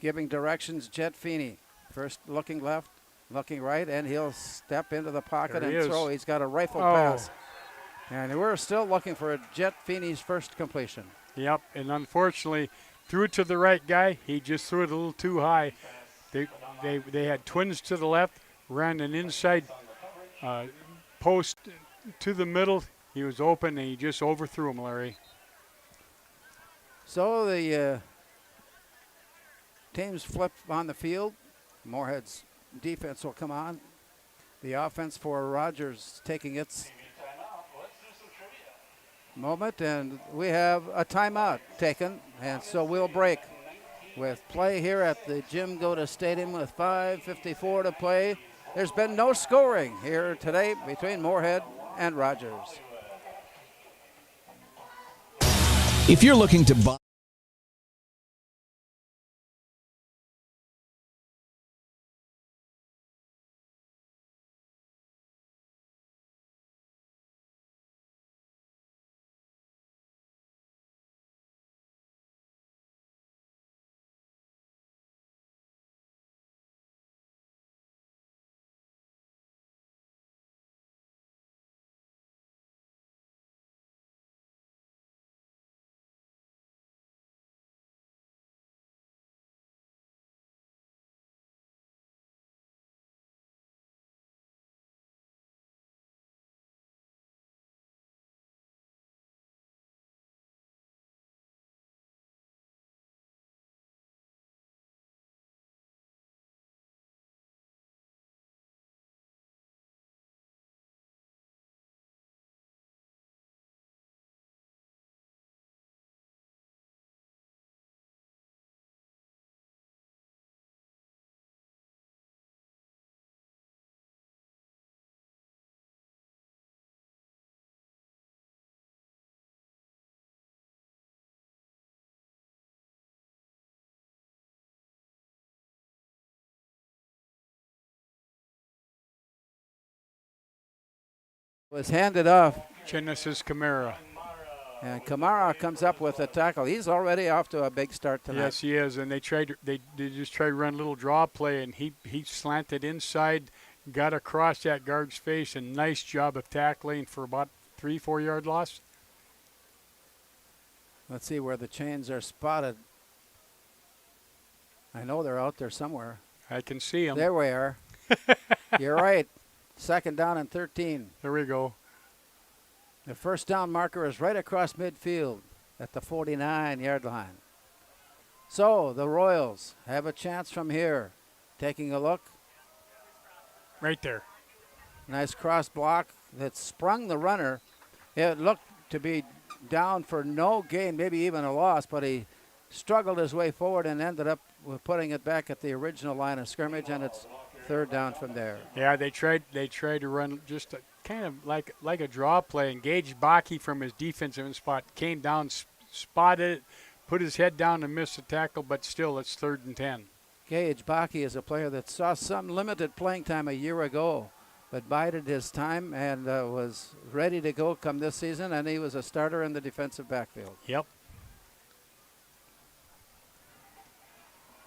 giving directions, Jet Feeney. First looking left, looking right, and he'll step into the pocket and throw. He's got a rifle pass. And we're still looking for Jet Feeney's first completion. Yep, and unfortunately, threw it to the right guy. He just threw it a little too high. They had twins to the left, ran an inside post to the middle. He was open, and he just overthrew him, Larry. So the teams flip on the field. Moorhead's defense will come on. The offense for Rogers taking its moment, and we have a timeout taken, and so we'll break with play here at the Jim Goda Stadium with 5:54 to play. There's been no scoring here today between Moorhead and Rogers. If you're looking to buy was handed off. Genesis Camara. And Kamara comes up with a tackle. He's already off to a big start tonight. Yes, he is. And they just tried to run a little draw play, and he slanted inside, got across that guard's face, and nice job of tackling for about 3-4 yard loss. Let's see where the chains are spotted. I know they're out there somewhere. I can see them. There we are. You're right. Second down and 13. There we go. The first down marker is right across midfield at the 49-yard line. So the Royals have a chance from here. Taking a look. Right there. Nice cross block that sprung the runner. It looked to be down for no gain, maybe even a loss, but he struggled his way forward and ended up with putting it back at the original line of scrimmage, and it's third down from there. Yeah, they tried to run just kind of like a draw play. Engaged Baki from his defensive spot, came down, spotted it, put his head down and missed the tackle, but still it's 3rd and 10. Gage Baki is a player that saw some limited playing time a year ago, but bided his time and was ready to go come this season, and he was a starter in the defensive backfield. Yep.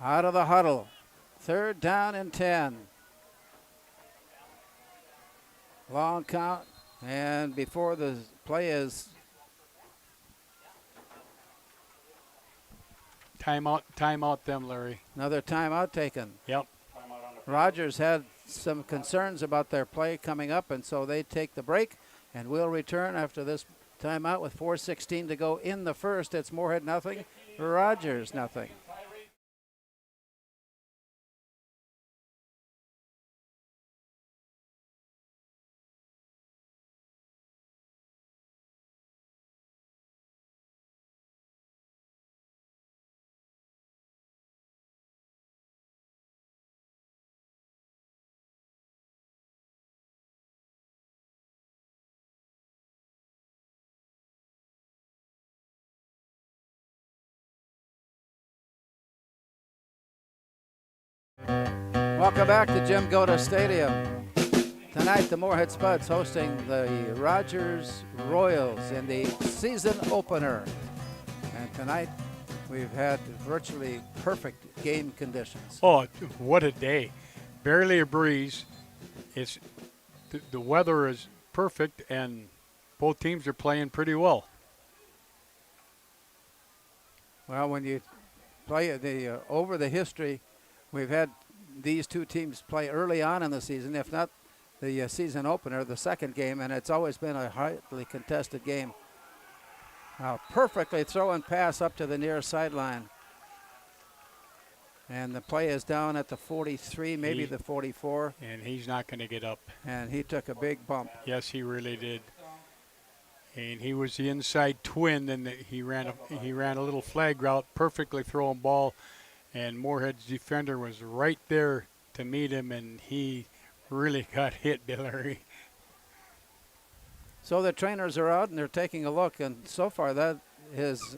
Out of the huddle. Third down and 10. Long count, and before the play is timeout them, Larry. another timeout taken. Yep. Rogers had some concerns about their play coming up, and so they take the break, and we'll return after this timeout with 4:16 to go in the first. It's Moorhead nothing, Rogers nothing. Welcome back to Jim Goda Stadium. Tonight, the Moorhead Spuds hosting the Rogers Royals in the season opener. And tonight, we've had virtually perfect game conditions. Oh, what a day. Barely a breeze. It's the weather is perfect, and both teams are playing pretty well. Well, when you play over the history, we've had these two teams play early on in the season, if not the season opener, the second game, and it's always been a highly contested game. Now, perfectly throwing pass up to the near sideline. And the play is down at the 43, maybe the 44. And he's not going to get up. And he took a big bump. Yes, he really did. And he was the inside twin, and he ran a little flag route, perfectly thrown ball, and Moorhead's defender was right there to meet him, and he really got hit, Larry. So the trainers are out and they're taking a look, and so far that is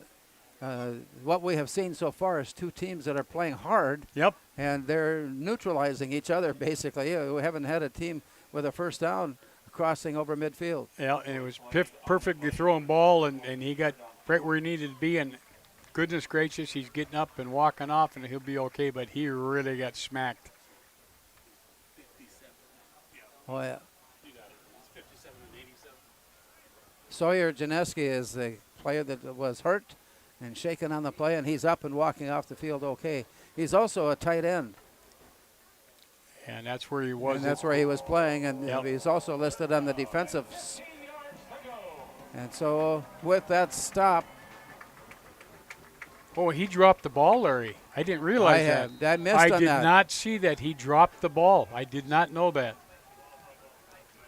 what we have seen so far is two teams that are playing hard. Yep. And they're neutralizing each other basically. We haven't had a team with a first down crossing over midfield. Yeah, and it was perfectly thrown ball, and he got right where he needed to be, and goodness gracious, he's getting up and walking off, and he'll be okay, but he really got smacked. Oh, yeah. Sawyer Janeski is the player that was hurt and shaken on the play, and he's up and walking off the field okay. He's also a tight end. And that's where he was. And that's where he was playing, and yep. He's also listed on the defensive. And so with that stop. Oh, he dropped the ball, Larry. I didn't realize that. I missed on that. I did not see that he dropped the ball. I did not know that.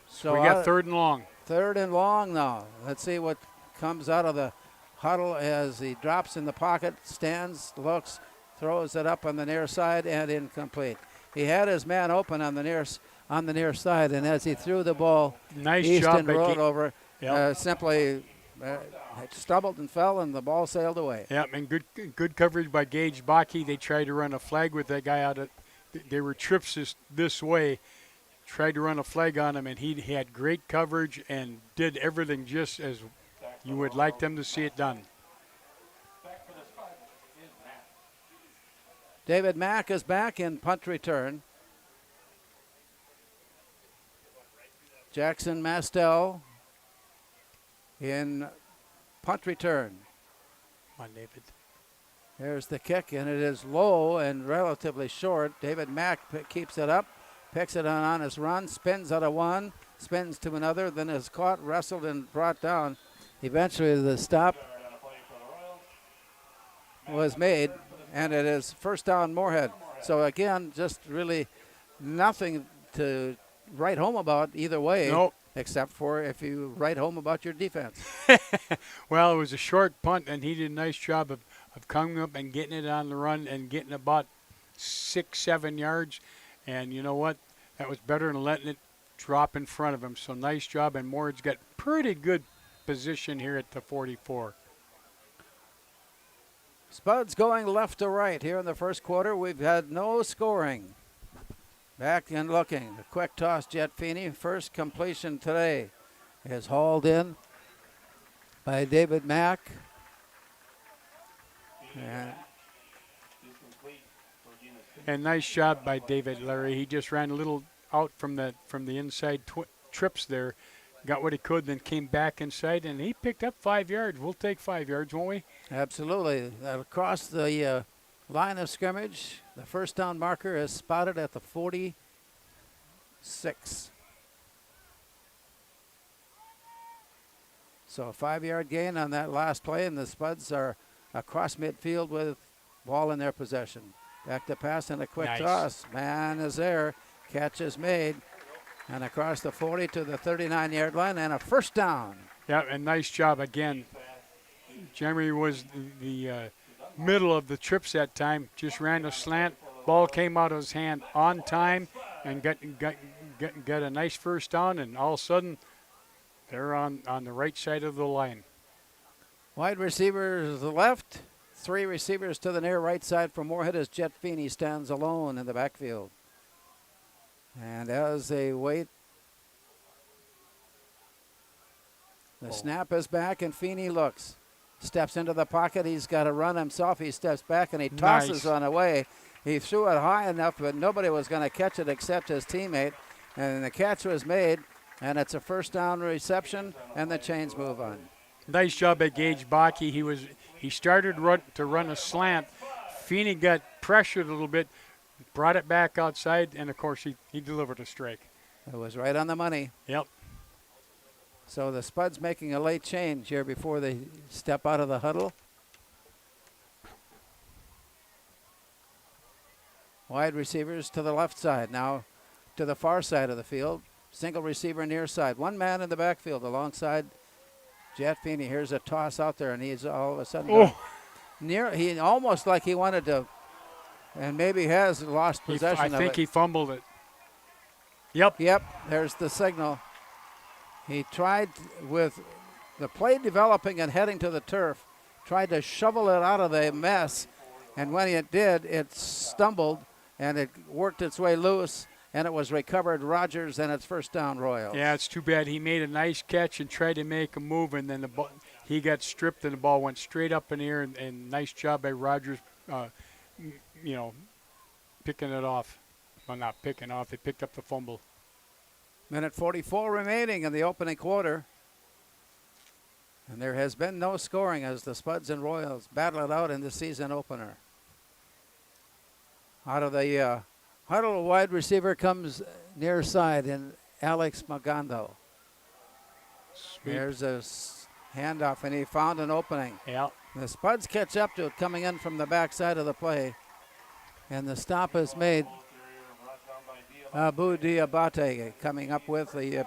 So we got 3rd and long. 3rd and long now. Let's see what comes out of the huddle as he drops in the pocket, stands, looks, throws it up on the near side, and incomplete. He had his man open on the near side, and as he threw the ball, nice Easton job rolled over, yep. Simply stumbled and fell, and the ball sailed away. Yeah, and good coverage by Gage Baki. They tried to run a flag with that guy out of. They were trips this way. Tried to run a flag on him, and he had great coverage and did everything just as you would like them to see it done. David Mack is back in punt return. Jackson Mastel in punt return. Come on, David. There's the kick, and it is low and relatively short. David Mack keeps it up, picks it on his run, spins out of one, spins to another, then is caught, wrestled, and brought down. Eventually the stop was made, and it is first down Moorhead. So again, just really nothing to write home about either way. Nope. Except for if you write home about your defense. Well, it was a short punt, and he did a nice job of coming up and getting it on the run and getting about 6-7 yards. And you know what? That was better than letting it drop in front of him. So nice job, and Moorhead's got pretty good position here at the 44. Spuds going left to right here in the first quarter. We've had no scoring. Back and looking. The quick toss, Jet Feeney. First completion today is hauled in by David Mack. And nice job by David, Larry. He just ran a little out from the inside trips there, got what he could, then came back inside, and he picked up 5 yards. We'll take 5 yards, won't we? Absolutely. Across the line of scrimmage, the first down marker is spotted at the 46. So a 5-yard gain on that last play, and the Spuds are across midfield with ball in their possession. Back to pass and a quick toss. Man is there. Catch is made. And across the 40 to the 39-yard line, and a first down. Yeah, and nice job again. Jeremy was the middle of the trips that time. Just ran a slant. Ball came out of his hand on time and got a nice first down, and all of a sudden they're on the right side of the line. Wide receivers to the left. 3 receivers to the near right side for Moorhead as Jet Feeney stands alone in the backfield. And as they wait, the snap is back and Feeney looks. steps into the pocket. He's got to run himself. He steps back and he tosses Nice. on away. He threw it high enough, but nobody was going to catch it except his teammate. And the catch was made, and it's a first down reception, and the chains move on. Nice job at Gage Bakke. He started to run a slant. Feeney got pressured a little bit, brought it back outside, and of course he delivered a strike. It was right on the money. Yep. So the Spuds making a late change here before they step out of the huddle. Wide receivers to the left side, now to the far side of the field. Single receiver near side. One man in the backfield alongside Jet Feeney. Here's a toss out there, and he's all of a sudden near. He almost like he wanted to, and maybe has lost possession of it. I think he fumbled it. Yep. Yep, there's the signal. He tried, with the play developing and heading to the turf, tried to shovel it out of the mess, and when it did, it stumbled, and it worked its way loose, and it was recovered. Rogers, and it's first down Royals. Yeah, it's too bad. He made a nice catch and tried to make a move, and then he got stripped, and the ball went straight up in the air, and nice job by Rogers, picking it off. Well, not picking off. They picked up the fumble. Minute 44 remaining in the opening quarter. And there has been no scoring as the Spuds and Royals battle it out in the season opener. Out of the huddle, wide receiver comes near side in Alex Magando. Sweep. There's a handoff, and he found an opening. Yeah. The Spuds catch up to it coming in from the backside of the play. And the stop is made. Abu Diabate coming up with the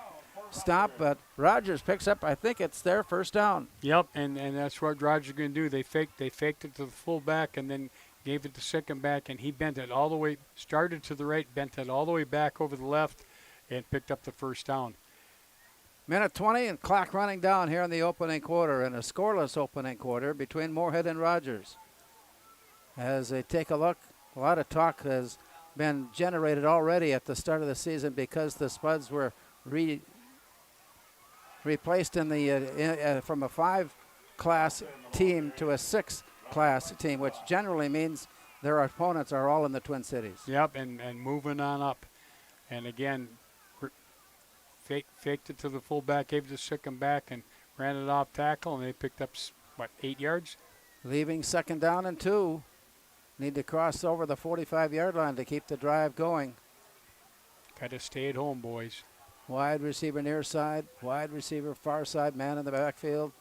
stop, but Rogers picks up, I think it's their first down. Yep, and that's what Rogers is going to do. They faked it to the fullback and then gave it to second back, and he bent it all the way, started to the right, bent it all the way back over the left, and picked up the first down. Minute 20 and clock running down here in the opening quarter, and a scoreless opening quarter between Moorhead and Rogers. As they take a look, a lot of talk has been generated already at the start of the season because the Spuds were replaced in the from a 5-class team to a 6-class team, which generally means their opponents are all in the Twin Cities. Yep, and moving on up. And again, faked it to the fullback, gave it to second back, and ran it off tackle, and they picked up, 8 yards? Leaving second down and 2. Need to cross over the 45-yard line to keep the drive going. Got to stay at home, boys. Wide receiver near side, wide receiver far side, man in the backfield.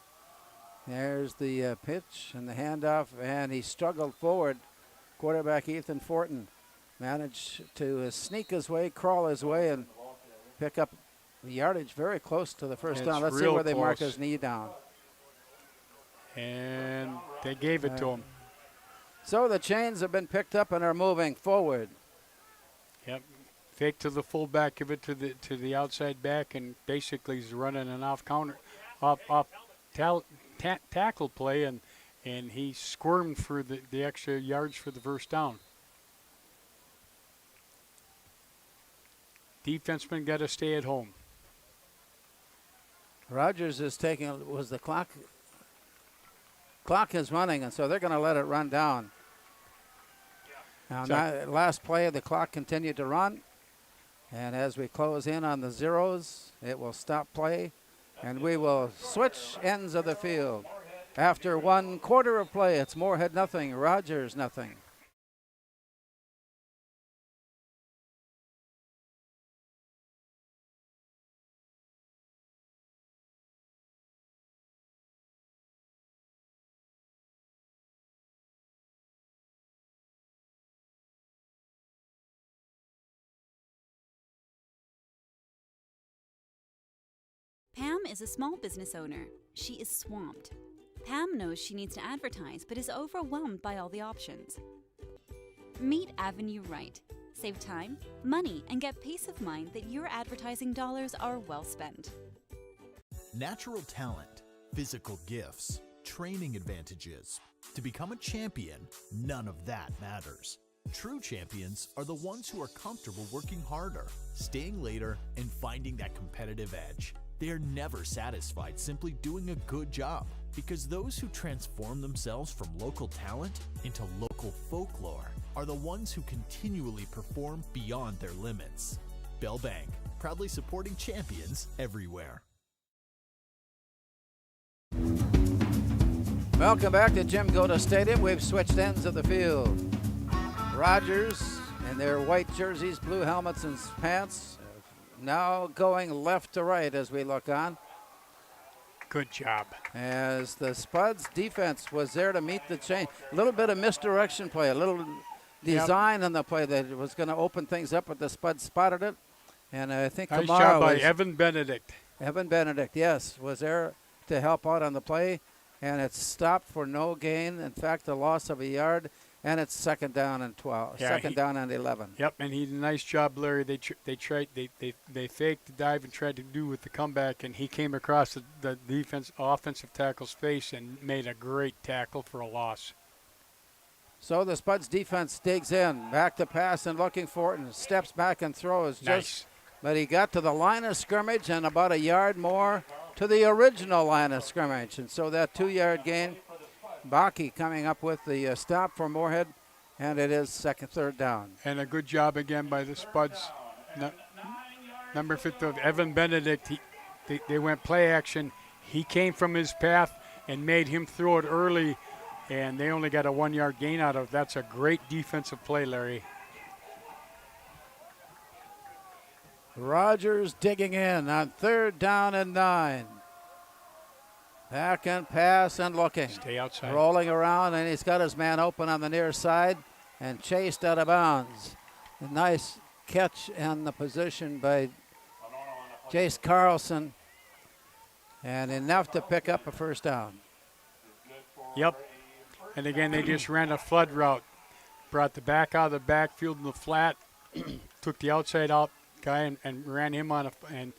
There's the pitch and the handoff, and he struggled forward. Quarterback Ethan Fortin managed to sneak his way, crawl his way, and pick up the yardage very close to the first down. Let's see where they mark his knee down. And they gave it to him. So the chains have been picked up and are moving forward. Yep. Fake to the fullback, give it to the outside back, and basically he's running an off tackle play, and he squirmed for the extra yards for the first down. Defenseman got to stay at home. Rogers is taking, was the clock is running, and so they're going to let it run down. Now, last play, the clock continued to run, and as we close in on the zeros, it will stop play, and we will switch ends of the field. After 1 quarter of play, it's Moorhead nothing, Rogers nothing. Pam is a small business owner. She is swamped. Pam knows she needs to advertise, but is overwhelmed by all the options. Meet Avenue Right. Save time, money, and get peace of mind that your advertising dollars are well spent. Natural talent, physical gifts, training advantages. To become a champion, none of that matters. True champions are the ones who are comfortable working harder, staying later, and finding that competitive edge. They are never satisfied simply doing a good job. Because those who transform themselves from local talent into local folklore are the ones who continually perform beyond their limits. Bell Bank, proudly supporting champions everywhere. Welcome back to Jim Goda Stadium. We've switched ends of the field. Rogers in their white jerseys, blue helmets and pants, now going left to right as we look on. Good job. As the Spuds defense was there to meet the chain. A little bit of misdirection play, a little design on the play that was going to open things up, but the Spuds spotted it. And I think Nice Kamara job by was, Evan Benedict. Evan Benedict, yes, was there to help out on the play. And it's stopped for no gain. In fact, a loss of a yard. And it's second down and 12. Yeah, second down and 11. Yep, and he did a nice job, Larry. They faked the dive and tried to do with the comeback, and he came across the offensive tackle's face and made a great tackle for a loss. So the Spuds defense digs in, back to pass and looking for it, and steps back and throws. Nice. But he got to the line of scrimmage and about a yard more to the original line of scrimmage. And so that 2-yard gain, Baki coming up with the stop for Moorhead, and it is third down. And a good job again by the Spuds. Number 50, Evan Benedict, they went play action. He came from his path and made him throw it early, and they only got a 1-yard gain out of it. That's a great defensive play, Larry. Rogers digging in on third down and 9. Back and pass and looking. Stay outside. Rolling around, and he's got his man open on the near side and chased out of bounds. A nice catch and the position by Jace Carlson, and enough to pick up a first down. Yep. And again, they just ran a flood route. Brought the back out of the backfield in the flat, took the outside out guy and ran him on and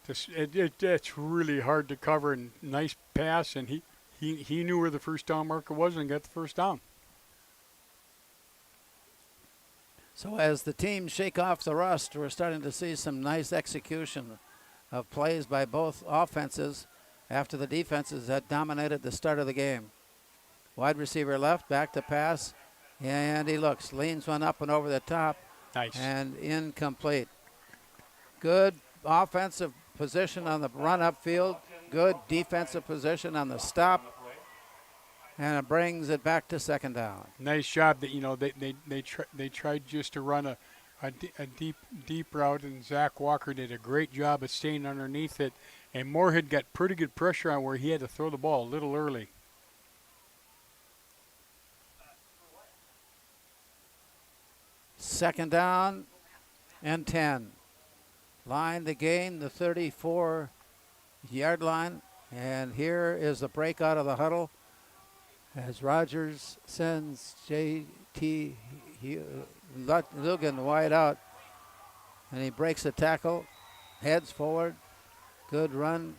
it's really hard to cover, and nice pass, and he knew where the first down marker was and got the first down. So as the teams shake off the rust, we're starting to see some nice execution of plays by both offenses after the defenses had dominated the start of the game. Wide receiver left, back to pass, and he looks, leans one up and over the top. Nice. And incomplete. Good offensive position on the run upfield, good defensive position on the stop, and it brings it back to second down. Nice job that they tried just to run a deep route, and Zach Walker did a great job of staying underneath it, and Moorhead got pretty good pressure on where he had to throw the ball a little early. Second down and 10. Line to gain the 34-yard line. And here is the break out of the huddle as Rogers sends J.T. Lugan wide out. And he breaks the tackle, heads forward. Good run.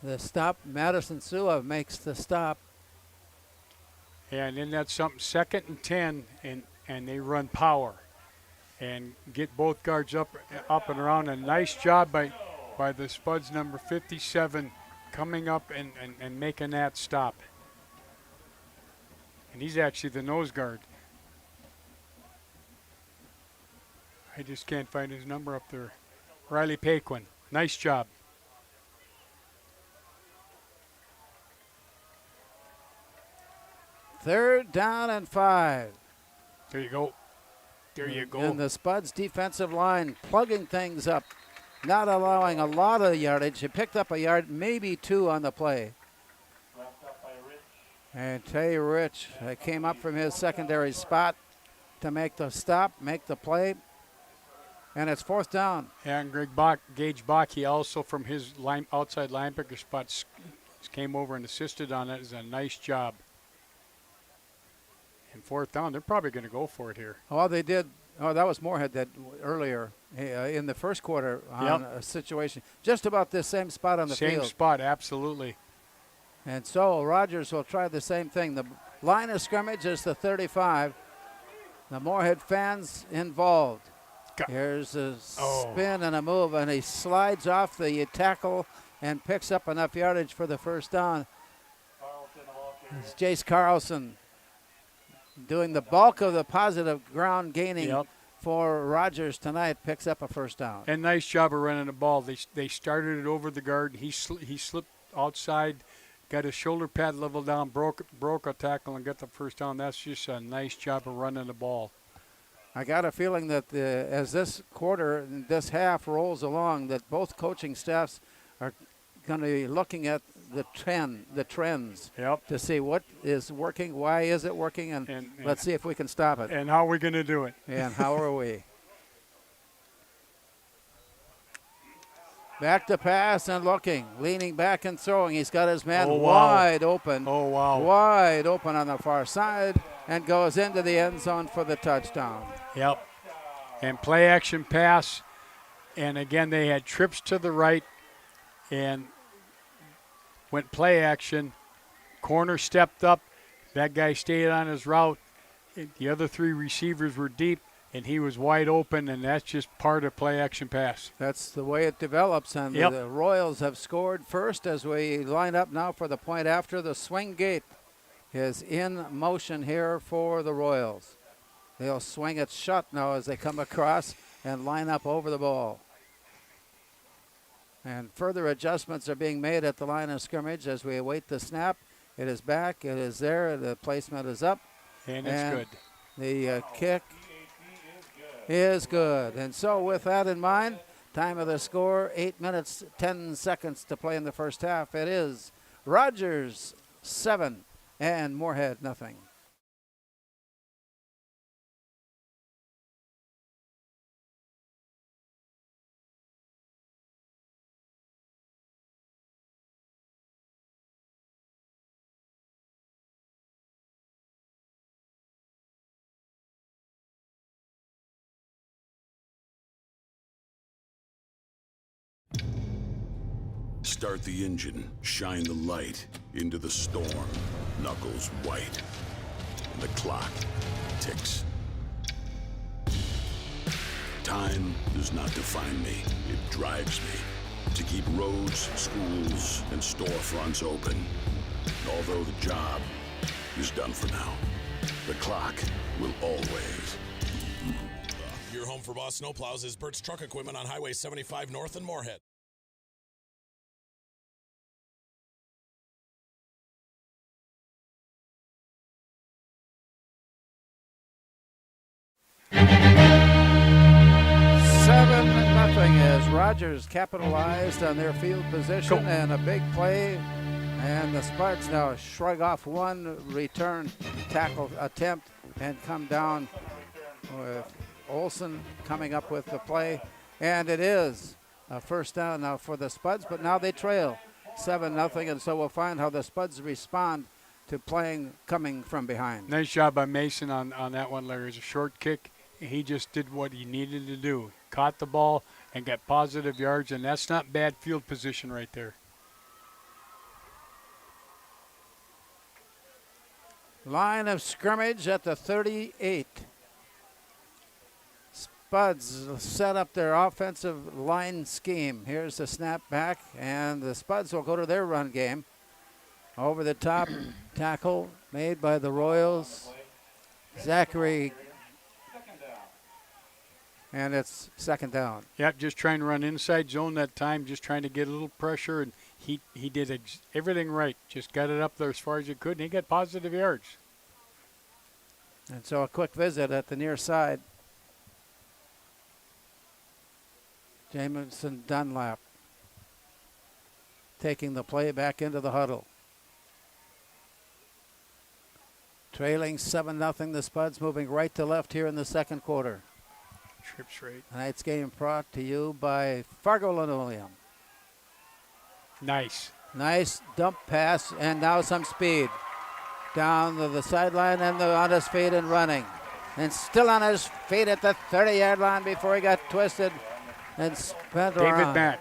The stop, Madison Sua makes the stop. And then that's something, 2nd and 10, and they run power and get both guards up and around. A nice job by the Spuds, number 57, coming up and making that stop. And he's actually the nose guard. I just can't find his number up there. Riley Paquin, nice job. Third down and 5. There you go. There you go. And the Spuds defensive line plugging things up, not allowing a lot of yardage. He picked up a yard, maybe 2 on the play. And Tay Rich came up from his secondary spot to make the stop, make the play. And it's 4th down. And Gage Bach, also from his outside linebacker spot, came over and assisted on it. It's a nice job. And 4th down, they're probably going to go for it here. Oh, they did. Oh, that was Moorhead that earlier in the first quarter on a situation. Just about this same spot on the field. Same spot, absolutely. And so Rogers will try the same thing. The line of scrimmage is the 35. The Moorhead fans involved. Here's a spin and a move, and he slides off the tackle and picks up enough yardage for the first down. It's Jace Carlson doing the bulk of the positive ground gaining for Rogers tonight, picks up a first down. And nice job of running the ball. They started it over the guard. He slipped outside, got his shoulder pad level down, broke a tackle, and got the first down. That's just a nice job of running the ball. I got a feeling that as this quarter, this half rolls along, that both coaching staffs are going to be looking at the trends to see what is working, why is it working, and let's see if we can stop it. And how are we going to do it? And how are we? Back to pass and looking, leaning back and throwing. He's got his man wide open. Oh, wow. Wide open on the far side and goes into the end zone for the touchdown. Yep. And play action pass. And again, they had trips to the right and went play action. Corner stepped up. That guy stayed on his route. The other three receivers were deep, and he was wide open, and that's just part of play action pass. That's the way it develops, and the Royals have scored first as we line up now for the point after. The swing gate is in motion here for the Royals. They'll swing it shut now as they come across and line up over the ball. And further adjustments are being made at the line of scrimmage as we await the snap. It is back. It is there. The placement is up. And it's good. The kick is good. And so with that in mind, time of the score, 8 minutes, 10 seconds to play in the first half. It is Rogers 7 and Moorhead nothing. Start the engine, shine the light into the storm, knuckles white, and the clock ticks. Time does not define me, it drives me to keep roads, schools, and storefronts open. Although the job is done for now, the clock will always. Your home for Boss Snowplows is Bert's Truck Equipment on Highway 75 North in Morehead. Nothing as Rogers capitalized on their field position and a big play, and the Spuds now shrug off one return tackle attempt and come down with Olsen coming up with the play, and it is a first down now for the Spuds, but now they trail 7-0, and so we'll find how the Spuds respond to playing coming from behind. Nice job by Mason on that one, Larry. It's a short kick. He just did what he needed to do. Caught the ball and got positive yards, and that's not bad field position right there. Line of scrimmage at the 38. Spuds set up their offensive line scheme. Here's the snap back, and the Spuds will go to their run game. Over the top tackle made by the Royals. Zachary. And it's second down. Yep, just trying to run inside zone that time, just trying to get a little pressure, and he did everything right. Just got it up there as far as he could, and he got positive yards. And so a quick visit at the near side. Jamison Dunlap taking the play back into the huddle. Trailing 7-0, the Spuds moving right to left here in the second quarter. Trips right. Tonight's game brought to you by Fargo Linoleum. Nice. Nice dump pass, and now some speed. Down to the sideline and on his feet and running. And still on his feet at the 30-yard line before he got twisted and spent around.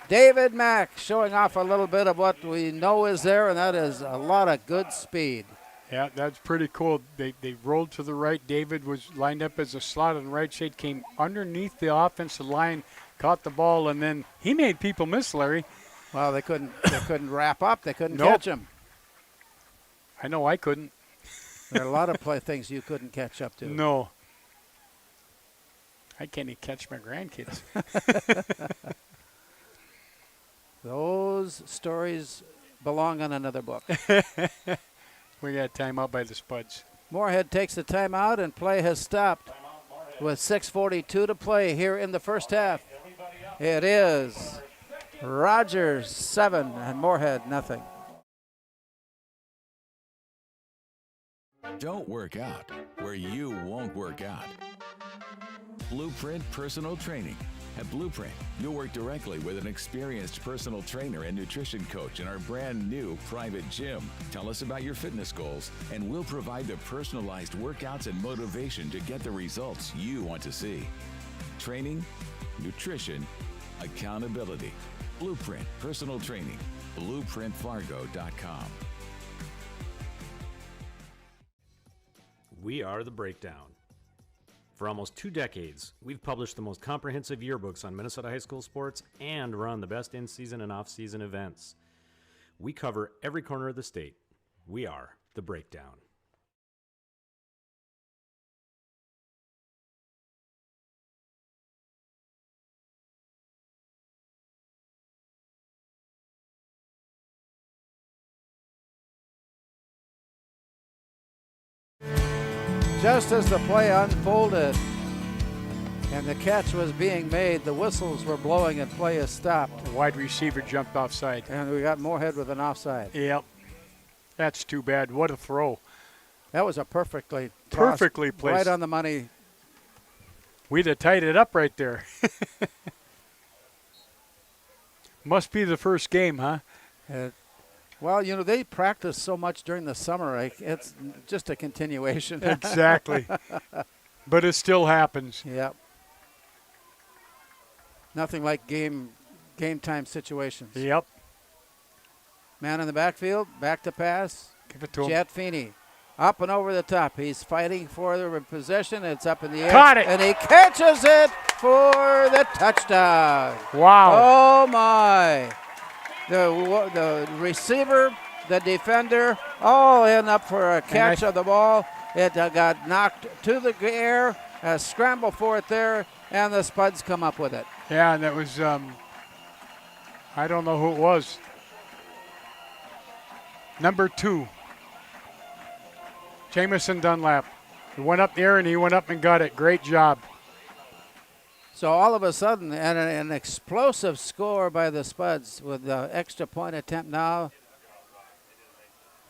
David Mack showing off a little bit of what we know is there, and that is a lot of good speed. Yeah, that's pretty cool. They rolled to the right. David was lined up as a slot on the right side, came underneath the offensive line, caught the ball, and then he made people miss, Larry. Well, they couldn't wrap up. They couldn't Nope. catch him. I know I couldn't. There are a lot of things you couldn't catch up to. No. I can't even catch my grandkids. Those stories belong on another book. We got timeout by the Spuds. Moorhead takes the timeout, and play has stopped with 6:42 to play here in the first half. It is Rogers 7 and Moorhead nothing. Don't work out where you won't work out. Blueprint Personal Training. At Blueprint, you'll work directly with an experienced personal trainer and nutrition coach in our brand new private gym. Tell us about your fitness goals, and we'll provide the personalized workouts and motivation to get the results you want to see. Training, nutrition, accountability. Blueprint Personal Training. BlueprintFargo.com. We are The Breakdown. For almost 2 decades, we've published the most comprehensive yearbooks on Minnesota high school sports and run the best in-season and off-season events. We cover every corner of the state. We are The Breakdown. Just as the play unfolded and the catch was being made, the whistles were blowing and play is stopped. The wide receiver jumped offside. And we got Moorhead with an offside. Yep. That's too bad. What a throw. That was a perfectly Perfectly placed. right on the money. We'd have tied it up right there. Must be the first game, huh? Well, you know, they practice so much during the summer. It's just a continuation. Exactly. But it still happens. Yep. Nothing like game time situations. Yep. Man in the backfield, back to pass. Give it to him. Jet Feeney, up and over the top. He's fighting for the possession. It's up in the air. Caught it. And he catches it for the touchdown. Wow. Oh, my. The receiver, the defender, all in up for a catch of the ball. It got knocked to the air, a scramble for it there, and the Spuds come up with it. Yeah, and that was, I don't know who it was. Number 2, Jamison Dunlap. He went up there and he went up and got it. Great job. So all of a sudden, and an explosive score by the Spuds with the extra point attempt now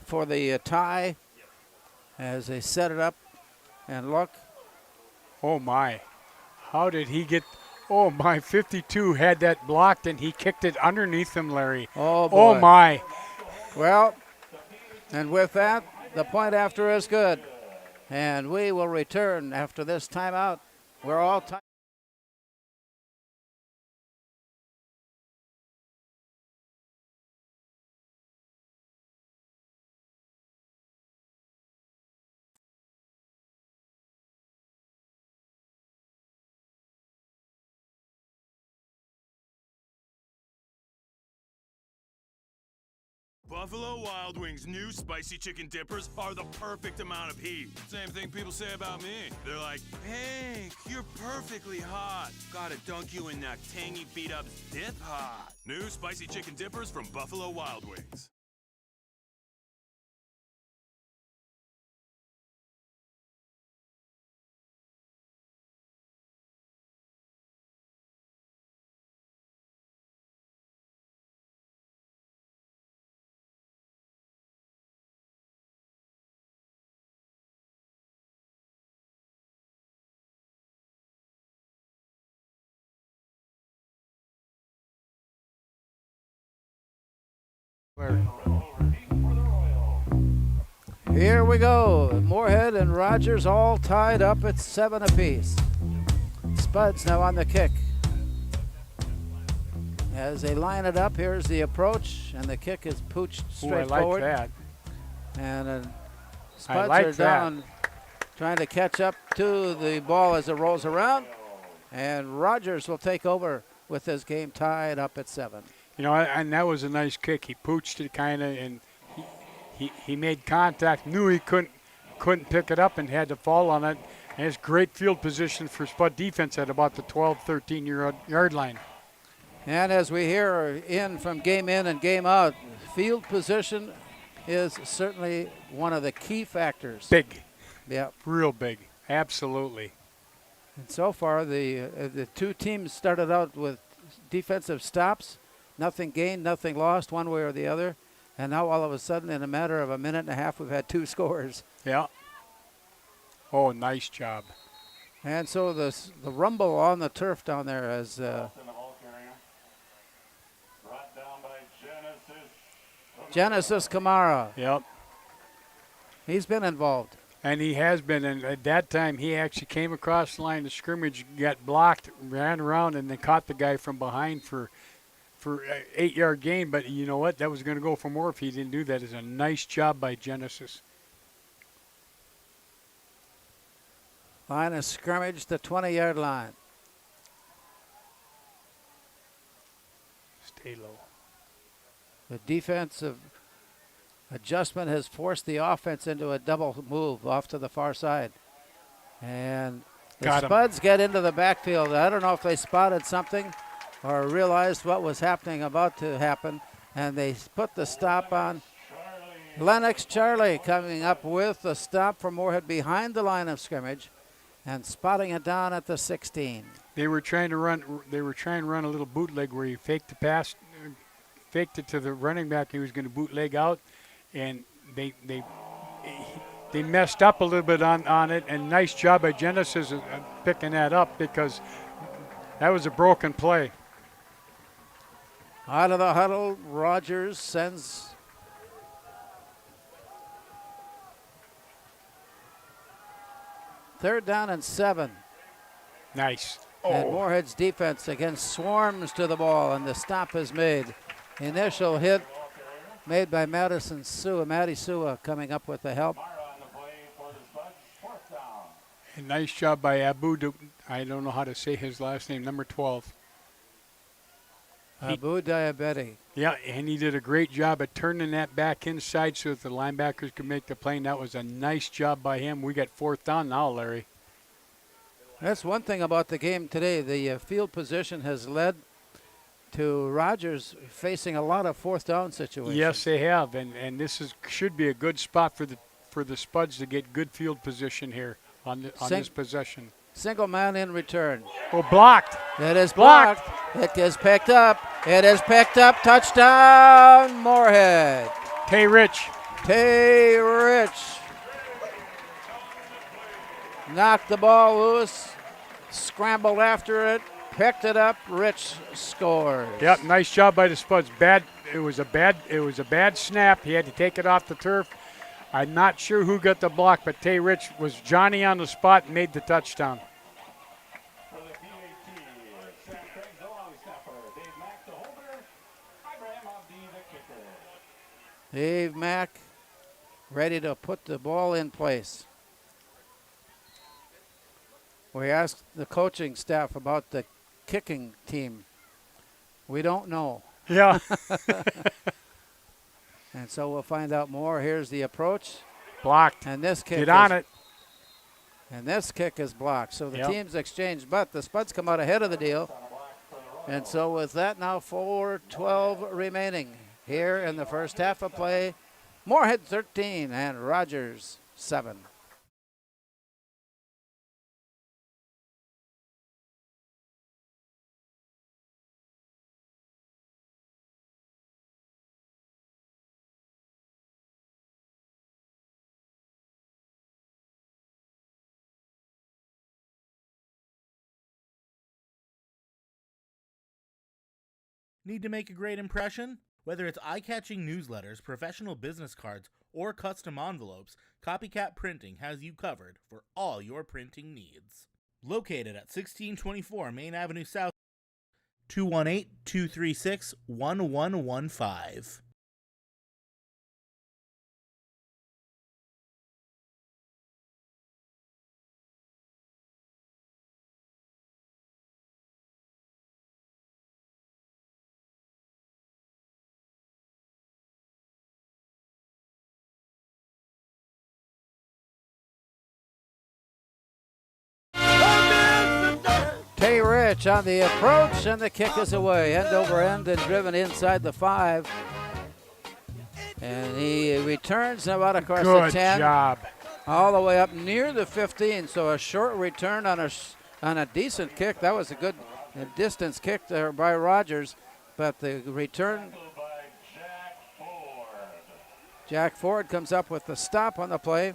for the tie as they set it up and look. Oh, my. How did he get? Oh, my. 52 had that blocked and he kicked it underneath him, Larry. Oh, boy. Oh, my. Well, and with that, the point after is good. And we will return after this timeout. We're all tied. Buffalo Wild Wings' new spicy chicken dippers are the perfect amount of heat. Same thing people say about me. They're like, Hank, you're perfectly hot. Gotta dunk you in that tangy beat-up dip hot. New spicy chicken dippers from Buffalo Wild Wings. Here we go. Moorhead and Rogers all tied up at 7 apiece. Spuds now on the kick. As they line it up, here's the approach, and the kick is pooched straight forward. I like that. And Spuds like are down, trying to catch up to the ball as it rolls around. And Rogers will take over with this game tied up at 7. You know, and that was a nice kick. He pooched it kind of, and he made contact, knew he couldn't pick it up and had to fall on it. And it's great field position for Spud defense at about the 12, 13-yard line. And as we hear from game in and game out, field position is certainly one of the key factors. Big. Yeah. Real big. Absolutely. And so far, the two teams started out with defensive stops, nothing gained, nothing lost, one way or the other. And now all of a sudden, in a matter of a minute and a half, we've had 2 scores. Yeah. Oh, nice job. And so the rumble on the turf down there as Genesis Kamara. Yep. He's been involved. And he has been, and at that time he actually came across the line of scrimmage, got blocked, ran around, and then caught the guy from behind for 8-yard gain. But you know what? That was going to go for more if he didn't do that. It's a nice job by Genesis. Line of scrimmage, the 20-yard line. Stay low. The defensive adjustment has forced the offense into a double move off to the far side. And the Spuds get into the backfield. I don't know if they spotted something or realized what was about to happen. And they put the stop on. Lennox Charlie coming up with the stop for Moorhead behind the line of scrimmage and spotting it down at the 16. They were trying to run a little bootleg where he faked the pass, faked it to the running back. He was going to bootleg out, and they messed up a little bit on it. And nice job by Genesis picking that up because that was a broken play. Out of the huddle, Rogers sends third down and 7. Nice. And Moorhead's defense again swarms to the ball, and the stop is made. Initial hit made by Matty Sua coming up with the help. A nice job by Abu. I don't know how to say his last name, number 12. Abu Diabetti. Yeah, and he did a great job at turning that back inside so that the linebackers could make the play. And that was a nice job by him. We got 4th down now, Larry. That's one thing about the game today. The field position has led to Rogers facing a lot of 4th down situations. Yes, they have, and this should be a good spot for the Spuds to get good field position here on this possession. Single man in return. Oh, blocked. It is blocked. It is picked up. It is picked up. Touchdown, Moorhead. Tay Rich. Knocked the ball loose, scrambled after it, picked it up. Rich scores. Yep, nice job by the Spuds. It was a bad snap. He had to take it off the turf. I'm not sure who got the block, but Tay Rich was Johnny on the spot and made the touchdown. Dave Mack ready to put the ball in place. We asked the coaching staff about the kicking team. We don't know. Yeah. And so we'll find out more. Here's the approach. Blocked. And this kick Get on it. And this kick is blocked. So the teams exchange, but the Spuds come out ahead of the deal. And so with that now 4:12 remaining here in the first half of play, Moorhead 13 and Rogers 7. Need to make a great impression? Whether it's eye-catching newsletters, professional business cards, or custom envelopes, Copycat Printing has you covered for all your printing needs. Located at 1624 Main Avenue South, 218-236-1115. pitch on the approach, and the kick is away. End over end and driven inside the 5. And he returns about across the 10. Good job. All the way up near the 15. So a short return on a decent kick. That was a good distance kick there by Rogers. But the return, Jack Ford comes up with the stop on the play,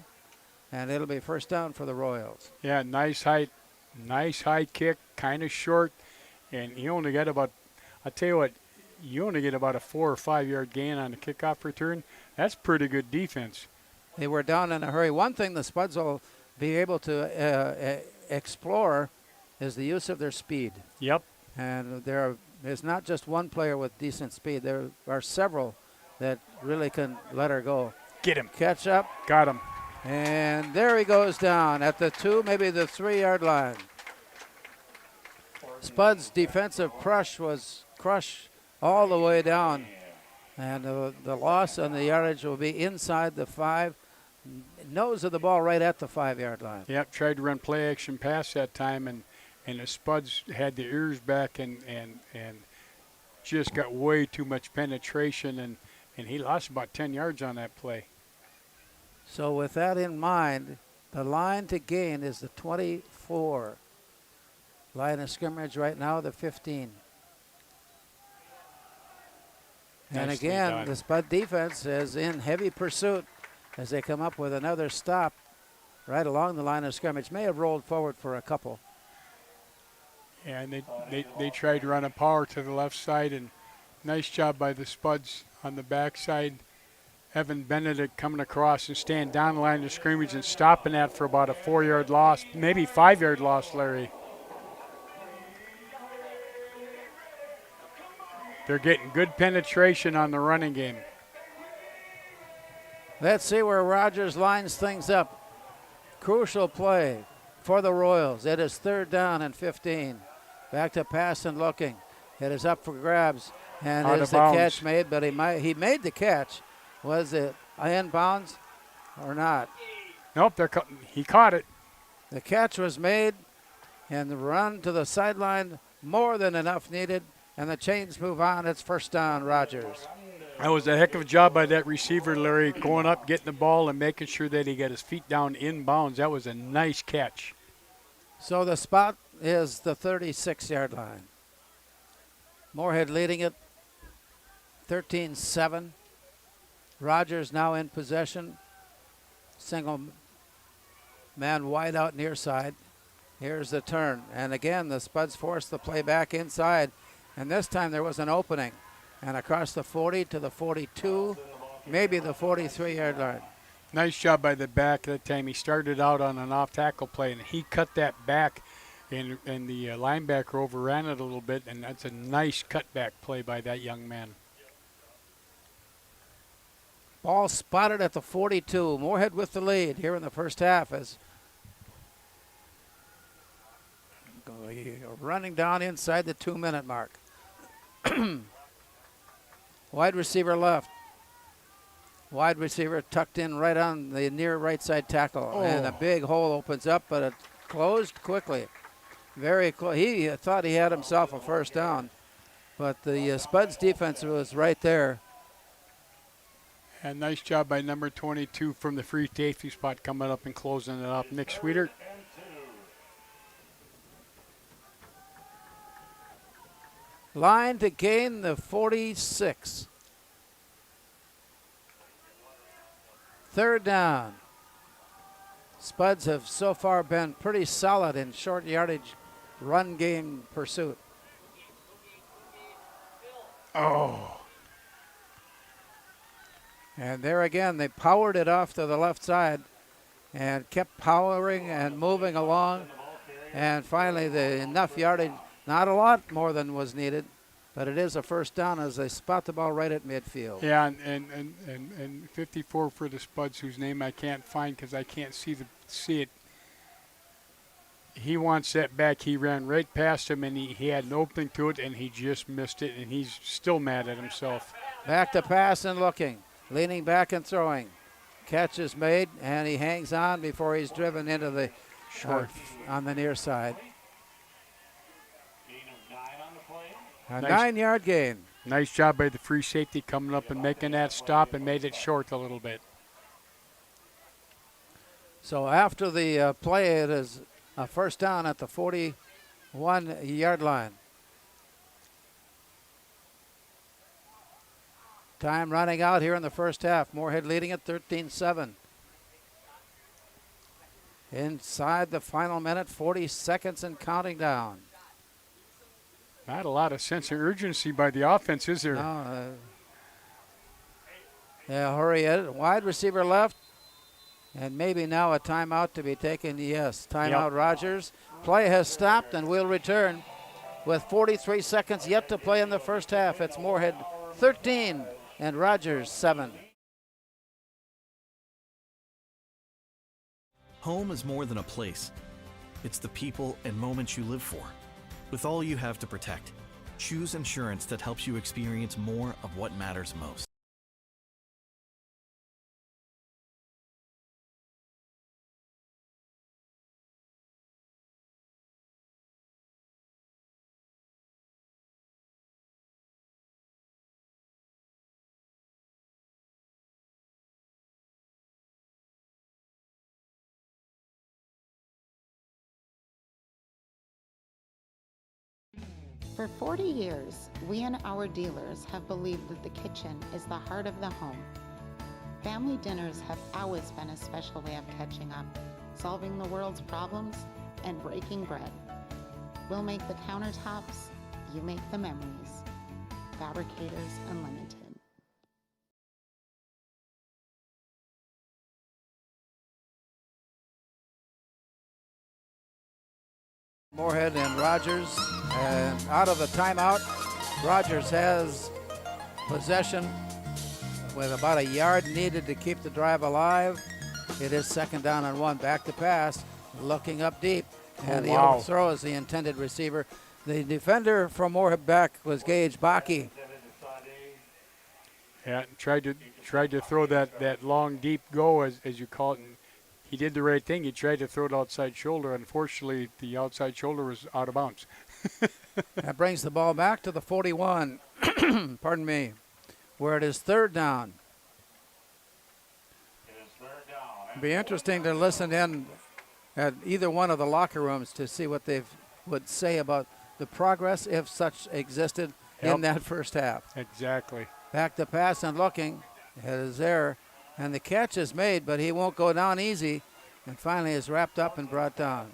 and it'll be first down for the Royals. Yeah, nice high kick, kind of short, and he only got about, I'll tell you what, you only get about a 4 or 5 yard gain on the kickoff return. That's pretty good defense. They were down in a hurry. One thing the Spuds will be able to explore is the use of their speed. Yep. And there's not just one player with decent speed. There are several that really can let her go. Get him. Catch up. Got him. And there he goes down at the 2, maybe the 3 yard line. Spud's defensive crush was crushed all the way down. And the loss on the yardage will be inside the 5. Nose of the ball right at the 5 yard line. Yep, tried to run play action pass that time, and the Spuds had the ears back and just got way too much penetration, and he lost about 10 yards on that play. So with that in mind, the line to gain is the 24. Line of scrimmage right now, the 15. And Nicely again, done. the Spud defense is in heavy pursuit as they come up with another stop right along the line of scrimmage. May have rolled forward for a couple. Yeah, and they tried to run a power to the left side, and nice job by the Spuds on the backside. Evan Benedict coming across and staying down the line of scrimmage and stopping that for about a 4 yard loss, maybe 5 yard loss, Larry. They're getting good penetration on the running game. Let's see where Rogers lines things up. Crucial play for the Royals. It is 3rd down and 15. Back to pass and looking. It is up for grabs. And Out is of the bounds. catch made? But he made the catch. Was it in bounds or not? Nope, he caught it. The catch was made, and the run to the sideline, more than enough needed, and the chains move on. It's first down, Rogers. That was a heck of a job by that receiver, Larry, going up, getting the ball, and making sure that he got his feet down in bounds. That was a nice catch. So the spot is the 36 yard line. Moorhead leading it 13-7. Rogers now in possession. Single man wide out near side. Here's the turn. And again, the Spuds forced the play back inside. And this time there was an opening. And across the 40 to the 42, maybe the 43 yard line. Nice job by the back that time. He started out on an off tackle play, and he cut that back, and the linebacker overran it a little bit, and that's a nice cutback play by that young man. Ball spotted at the 42. Moorhead with the lead here in the first half as running down inside the 2 minute mark. Wide receiver left. Wide receiver tucked in right on the near right side tackle. Oh. And a big hole opens up, but it closed quickly. Very close. He thought he had himself a first down, but the Spuds defense was right there. And nice job by number 22 from the free safety spot coming up and closing it up. Nick Sweeter. Line to gain the 46. 3rd down. Spuds have so far been pretty solid in short yardage run game pursuit. Oh. And there again, they powered it off to the left side and kept powering and moving along. And finally, enough yardage, not a lot more than was needed, but it is a first down as they spot the ball right at midfield. Yeah, and 54 for the Spuds, whose name I can't find because I can't see it. He wants that back. He ran right past him, and he had an opening to it, and he just missed it, and he's still mad at himself. Back to pass and looking. Leaning back and throwing. Catch is made, and he hangs on before he's driven into the Short. on the near side. A Nice. 9-yard gain. Nice job by the free safety coming up and making that stop and made it short a little bit. So after the play, it is a first down at the 41-yard line. Time running out here in the first half. Moorhead leading at 13-7. Inside the final minute, 40 seconds and counting down. Not a lot of sense of urgency by the offense, is there? No, yeah, hurry it. Wide receiver left. And maybe now a timeout to be taken. Yes, timeout. Yep. Rogers. Play has stopped and will return with 43 seconds yet to play in the first half. It's Moorhead 13 and Rogers 7. Home is more than a place. It's the people and moments you live for. With all you have to protect, choose insurance that helps you experience more of what matters most. For 40 years, we and our dealers have believed that the kitchen is the heart of the home. Family dinners have always been a special way of catching up, solving the world's problems, and breaking bread. We'll make the countertops, you make the memories. Fabricators Unlimited. Moorhead and Rogers, and out of the timeout, Rogers has possession with about a yard needed to keep the drive alive. It is second down and 1. Back to pass, looking up deep, and the overthrow is the intended receiver. The defender from Moorhead back was Gage Bakke. Yeah, tried to throw that long deep go as you call it. And he did the right thing. He tried to throw it outside shoulder. Unfortunately, the outside shoulder was out of bounds. That brings the ball back to the 41. Pardon me. Where it is third down. It'd be interesting to listen in at either one of the locker rooms to see what they would say about the progress, if such existed, in that first half. Exactly. Back to pass and looking. It is there. And the catch is made, but he won't go down easy. And finally is wrapped up and brought down.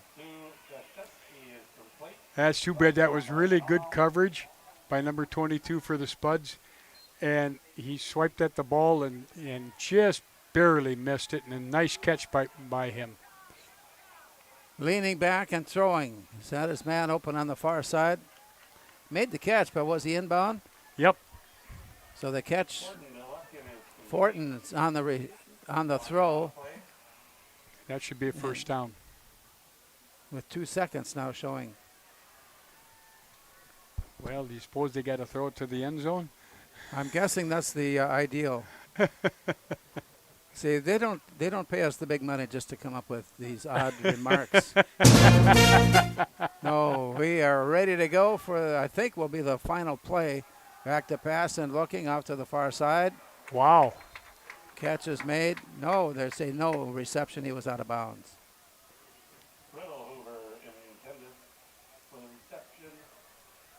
That's too bad. That was really good coverage by number 22 for the Spuds. And he swiped at the ball and just barely missed it. And a nice catch by him. Leaning back and throwing. Is that his man open on the far side? Made the catch, but was he inbound? Yep. So the catch, Fortin's on the throw. That should be a first down. With 2 seconds now showing. Well, do you suppose they got to throw it to the end zone? I'm guessing that's the ideal. See, they don't pay us the big money just to come up with these odd remarks. No, we are ready to go for, I think, will be the final play. Back to pass and looking off to the far side. Wow. Catch is made. No, they say no reception. He was out of bounds.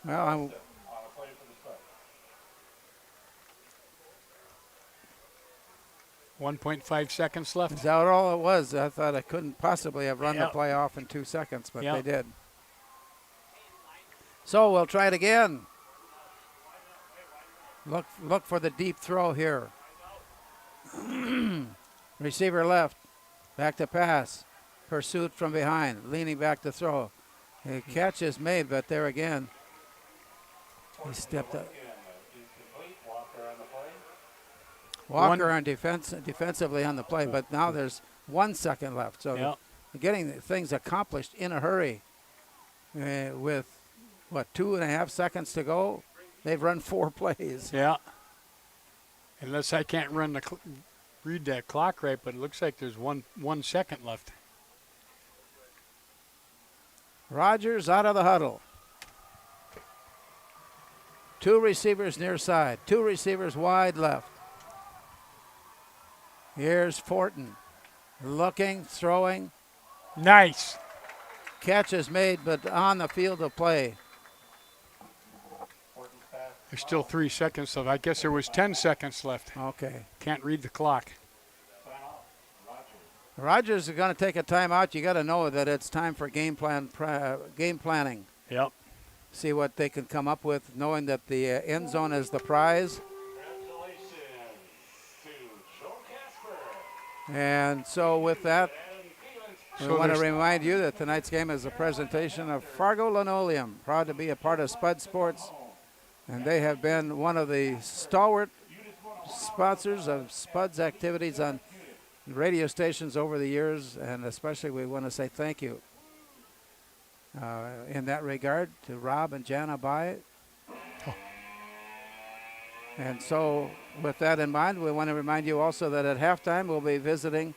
Well, I'm 1.5 seconds left. Is that all it was? I thought I couldn't possibly have run the play off in 2 seconds, but they did. So we'll try it again. Look for the deep throw here. Receiver left. Back to pass. Pursuit from behind. Leaning back to throw. The catch is made, but there again, he stepped up. Walker on defensively on the play, but now there's 1 second left. So getting things accomplished in a hurry with, 2.5 seconds to go? They've run 4 plays. Yeah. Unless I can't read that clock right, but it looks like there's 1 second left. Rogers out of the huddle. Two receivers near side. Two receivers wide left. Here's Fortin. Looking, throwing. Nice. Catch is made, but on the field of play. There's still 3 seconds left. I guess there was 10 seconds left. Okay. Can't read the clock. Rogers is going to take a timeout. You got to know that it's time for game planning. Yep. See what they can come up with, knowing that the end zone is the prize. And so with that, we want to remind you that tonight's game is a presentation of Fargo Linoleum, proud to be a part of Spud Sports. And they have been one of the stalwart sponsors of Spud's activities on radio stations over the years, and especially we want to say thank you in that regard to Rob and Jana Bai. And so with that in mind, we want to remind you also that at halftime we'll be visiting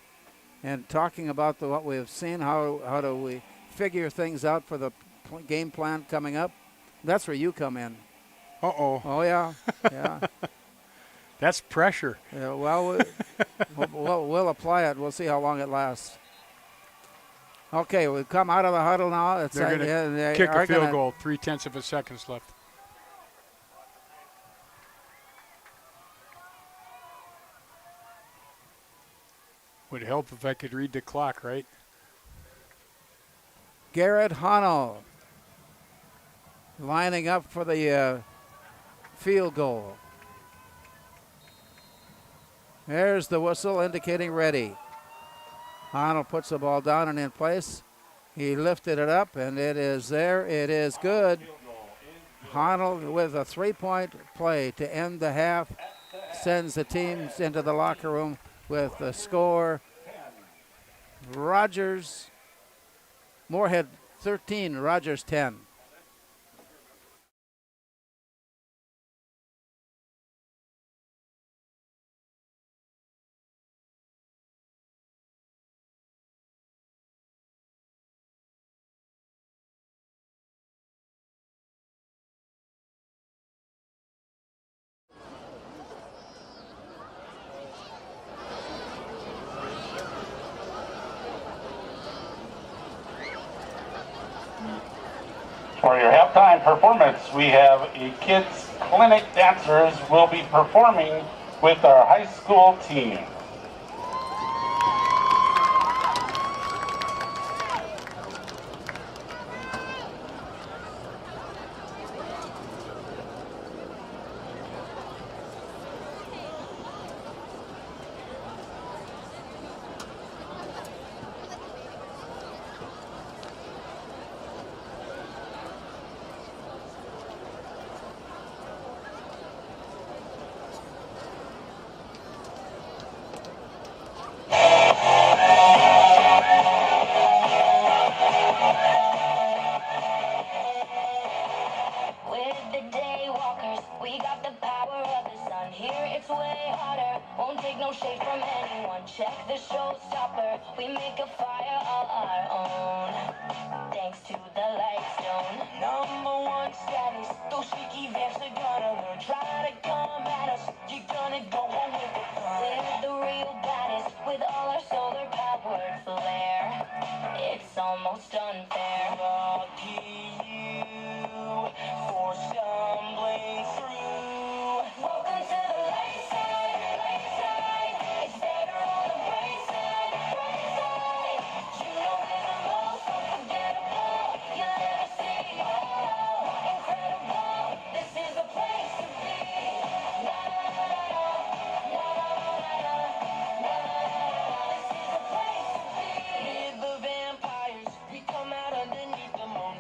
and talking about what we have seen, how do we figure things out for the game plan coming up. That's where you come in. Uh-oh. Oh, yeah, yeah. That's pressure. Yeah, well, we'll apply it. We'll see how long it lasts. Okay, we come out of the huddle now. They're going to kick a field goal, 0.3 of a second left. Would help if I could read the clock, right? Garrett Honnell lining up for the field goal. There's the whistle indicating ready. Honnell puts the ball down and in place. He lifted it up, and it is there. It is good. Honnell with a 3-point play to end the half sends the teams into the locker room with the score. Rogers, Moorhead 13, Rogers 10. For your halftime performance, we have a kids clinic dancers will be performing with our high school team.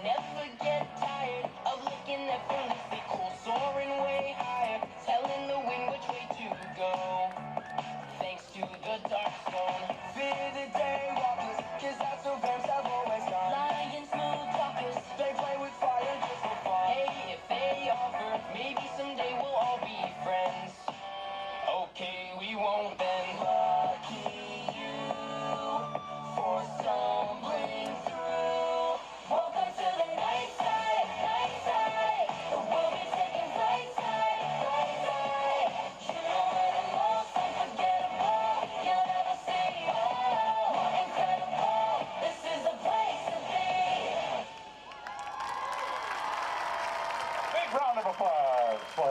Never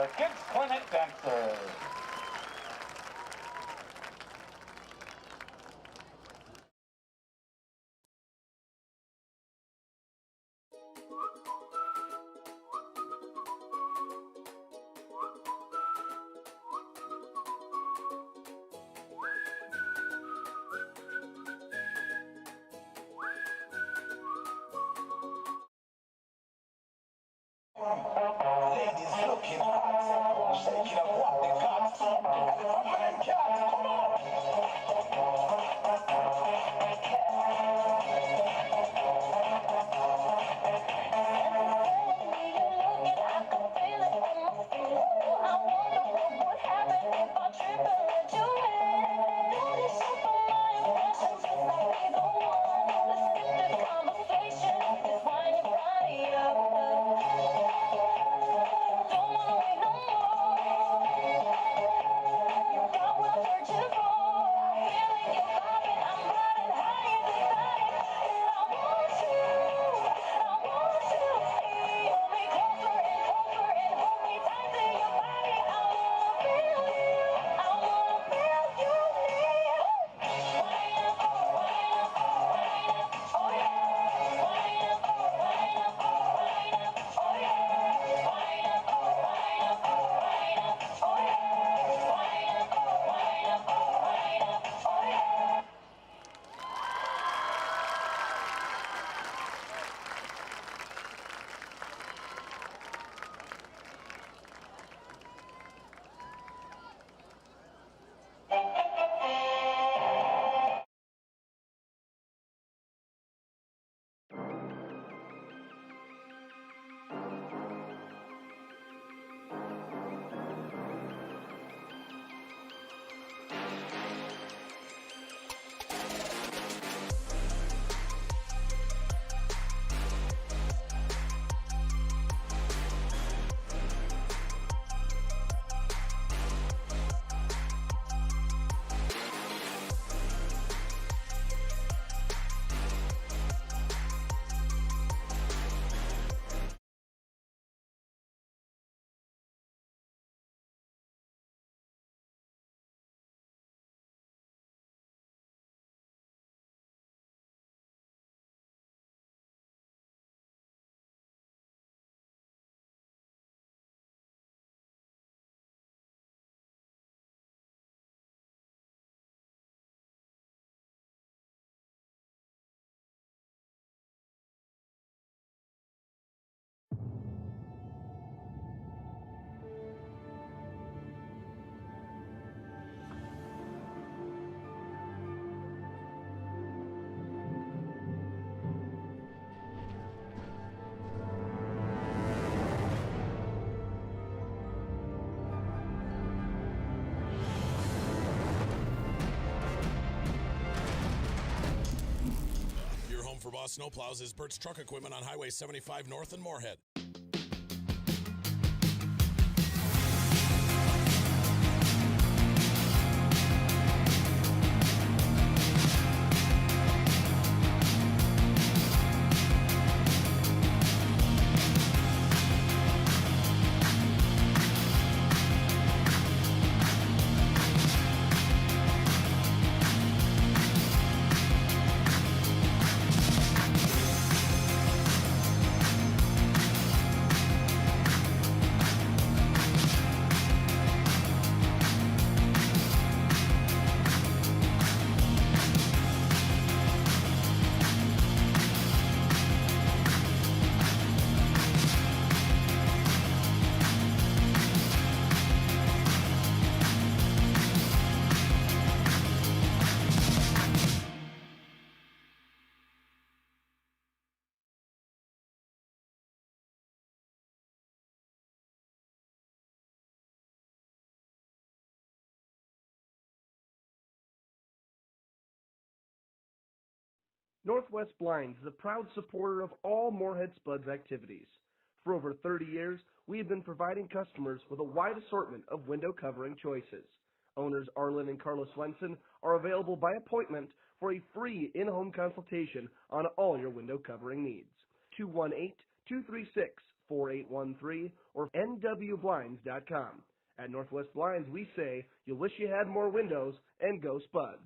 the Kids Clinic Dancers. Ladies looking hot, shaking up what they got. And if a man can't, come For Boss Snowplows is Bert's Truck Equipment on Highway 75 North in Moorhead. Northwest Blinds is a proud supporter of all Moorhead Spuds activities. For over 30 years, we have been providing customers with a wide assortment of window covering choices. Owners Arlen and Carlos Swenson are available by appointment for a free in-home consultation on all your window covering needs. 888-4813 or nwblinds.com. At Northwest Blinds, we say, you'll wish you had more windows, and go Spuds.